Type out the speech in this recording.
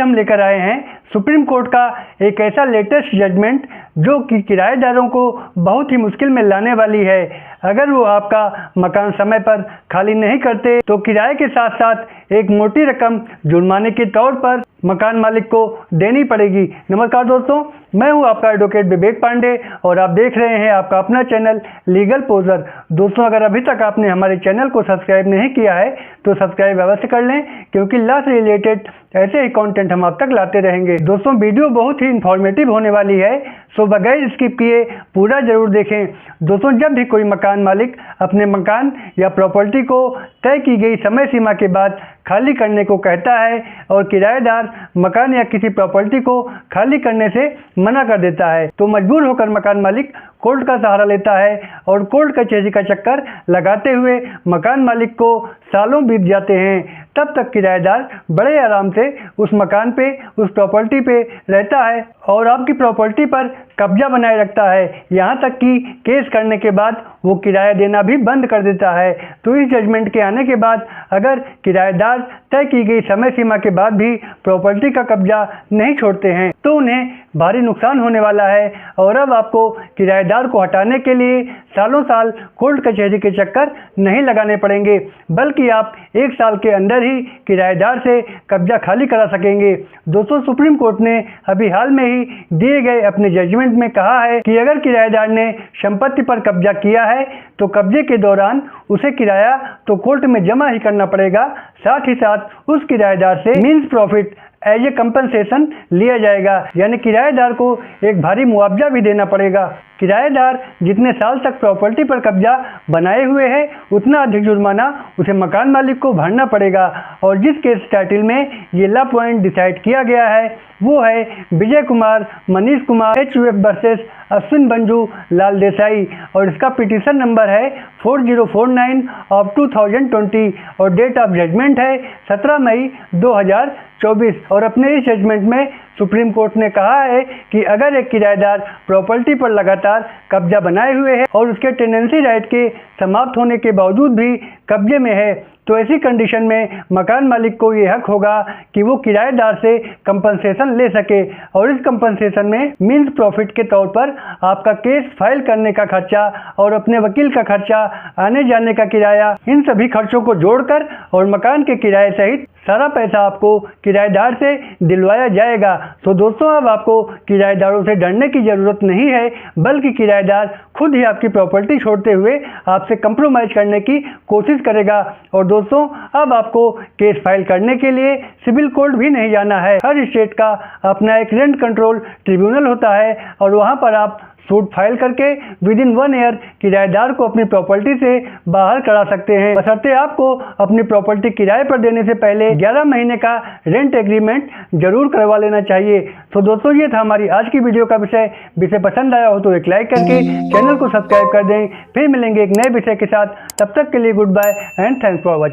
हम लेकर आए हैं सुप्रीम कोर्ट का एक ऐसा लेटेस्ट जजमेंट जो कि किराएदारों को बहुत ही मुश्किल में लाने वाली है। अगर वो आपका मकान समय पर खाली नहीं करते तो किराए के साथ साथ एक मोटी रकम जुर्माने के तौर पर मकान मालिक को देनी पड़ेगी। नमस्कार दोस्तों, मैं हूं आपका एडवोकेट विवेक पांडे और आप देख रहे हैं आपका अपना चैनल लीगल पोजर। दोस्तों, अगर अभी तक आपने हमारे चैनल को सब्सक्राइब नहीं किया है तो सब्सक्राइब अवश्य कर लें, क्योंकि लॉ से रिलेटेड ऐसे ही कंटेंट हम आप तक लाते रहेंगे। दोस्तों, वीडियो बहुत ही इंफॉर्मेटिव होने वाली है, सो बगैर स्किप किए पूरा जरूर देखें। दोस्तों, जब भी कोई मकान मालिक अपने मकान या प्रॉपर्टी को तय की गई समय सीमा के बाद खाली करने को कहता है और किराएदार मकान या किसी प्रॉपर्टी को खाली करने से मना कर देता है, तो मजबूर होकर मकान मालिक कोर्ट का सहारा लेता है और कोर्ट कचहरी का चक्कर लगाते हुए मकान मालिक को सालों बीत जाते हैं। तब तक किराएदार बड़े आराम से उस मकान पे, उस प्रॉपर्टी पे रहता है और आपकी प्रॉपर्टी पर कब्जा बनाए रखता है, यहाँ तक कि केस करने के बाद वो किराया देना भी बंद कर देता है। तो इस जजमेंट के आने के बाद अगर किराएदार तय की गई समय सीमा के बाद भी प्रॉपर्टी का कब्जा नहीं छोड़ते हैं तो उन्हें भारी नुकसान होने वाला है और अब आपको किराएदार को हटाने के लिए सालों साल कोर्ट कचहरी के चक्कर नहीं लगाने पड़ेंगे, बल्कि आप 1 साल के अंदर ही किराएदार से कब्जा खाली करा सकेंगे। दोस्तों, सुप्रीम कोर्ट ने अभी हाल में ही दिए गए अपने जजमेंट में कहा है कि अगर किराएदार ने संपत्ति पर कब्जा किया है तो कब्जे के दौरान उसे किराया तो कोर्ट में जमा ही करना पड़ेगा, साथ ही साथ उस किराएदार से means profit as a compensation लिया जाएगा, यानी किराएदार को एक भारी मुआवजा भी देना पड़ेगा। किराएदार जितने साल तक प्रॉपर्टी पर कब्जा बनाए हुए है उतना अधिक जुर्माना उसे मकान मालिक को भरना पड़ेगा। और जिस केस टाइटल में ये लॉ पॉइंट डिसाइड किया गया है वो है विजय कुमार मनीष कुमार HUF वर्सेस अश्विन बंजू लाल देसाई और इसका पिटीशन नंबर है 4049 ऑफ 2020 और डेट ऑफ जजमेंट है 17 मई 2024। और अपने इस जजमेंट में सुप्रीम कोर्ट ने कहा है कि अगर एक किराएदार प्रॉपर्टी पर लगातार कब्जा बनाए हुए है और उसके टेनेंसी राइट के समाप्त होने के बावजूद भी कब्जे में है तो ऐसी कंडीशन में मकान मालिक को ये हक होगा कि वो किराएदार से कंपनसेशन ले सके और इस कंपनसेशन में मीन्स प्रॉफिट के तौर पर आपका केस फाइल करने का खर्चा और अपने वकील का खर्चा, आने जाने का किराया, इन सभी खर्चों को जोड़कर और मकान के किराए सहित सारा पैसा आपको किराएदार से दिलवाया जाएगा। तो दोस्तों, अब आपको किराएदारों से डरने की ज़रूरत नहीं है, बल्कि किराएदार खुद ही आपकी प्रॉपर्टी छोड़ते हुए आपसे कंप्रोमाइज़ करने की कोशिश करेगा। और दोस्तों, अब आपको केस फाइल करने के लिए सिविल कोर्ट भी नहीं जाना है। हर स्टेट का अपना एक रेंट कंट्रोल ट्रिब्यूनल होता है और वहाँ पर आप सूट फाइल करके विदिन 1 ईयर किराएदार को अपनी प्रॉपर्टी से बाहर करा सकते हैं, बशर्ते आपको अपनी प्रॉपर्टी किराए पर देने से पहले 11 महीने का रेंट एग्रीमेंट जरूर करवा लेना चाहिए। तो दोस्तों, ये था हमारी आज की वीडियो का विषय पसंद आया हो तो एक लाइक करके चैनल को सब्सक्राइब कर दें। फिर मिलेंगे एक नए विषय के साथ, तब तक के लिए goodbye and thanks for watching.